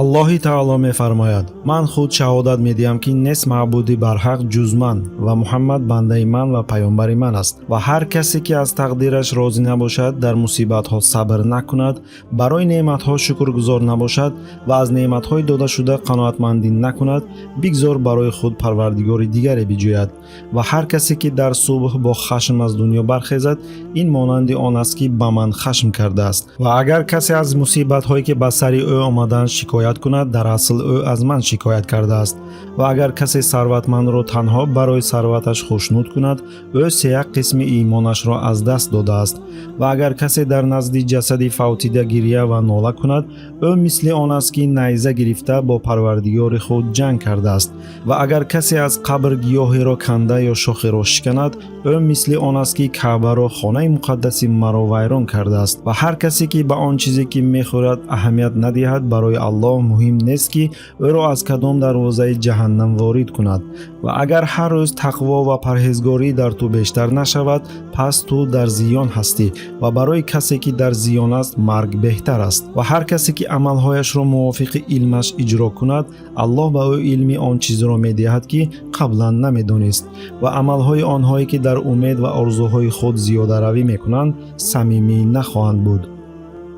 аллоҳи таоло мефармояд: ман худ шаҳодат медиҳам ки нест маъбуди барҳақ ҷуз ман ва муҳаммад бандаи ман ва паёмбари ман аст. ва ҳар касе ки аз тақдираш розӣ набошад, дар мусибатҳо сабр накунад, барои неъматҳо шукргузор набошад ва аз неъматҳои додашуда қаноатмандӣ накунад, бигзор барои худ парвардигори дигаре биҷӯяд. ва ҳар касе ки дар субҳ бо хашм аз дунё бархезад, ин монанди он аст ки ба ман хашм кардааст. ва агар касе аз мусибатҳое ки ба сари ӯ омаданд шикоят кунад, дар асл ӯ аз ман шикоят кардааст. ва агар касе сарватмандро танҳо барои сарваташ хушнуд кунад, ӯ сеяк қисми имонашро аз даст додааст. ва агар касе дар назди ҷасади фавтида гирья ва нола кунад, ӯ мисли он аст ки найза гирифта бо парвардигори худ ҷанг кардааст. ва агар касе аз қабр гиёҳеро канда ё шохеро шиканад, ӯ мисли он аст ки каъбаро, хонаи муқаддаси маро вайрон кардааст. ва ҳар касе ки ба он чизе ки мехӯрад аҳамият надиҳад, барои Аллоҳ муҳим нест ки ӯро аз кадом дарвозаи ҷаҳаннам ворид кунад. ва агар ҳар рӯз тақво ва парҳезгорӣ дар ту бештар нашавад, пас ту дар зиён ҳастӣ ва барои касе ки дар зиён аст, марг беҳтар аст. ва ҳар касе ки амалҳояшро мувофиқи илмаш иҷро кунад, Аллоҳ ба ӯ илми он чизро медиҳад ки қаблан намедонист. ва амалҳои онҳое ки дар умед ва орзуҳои худ зиёдаравӣ мекунанд, самимӣ нахоҳанд буд.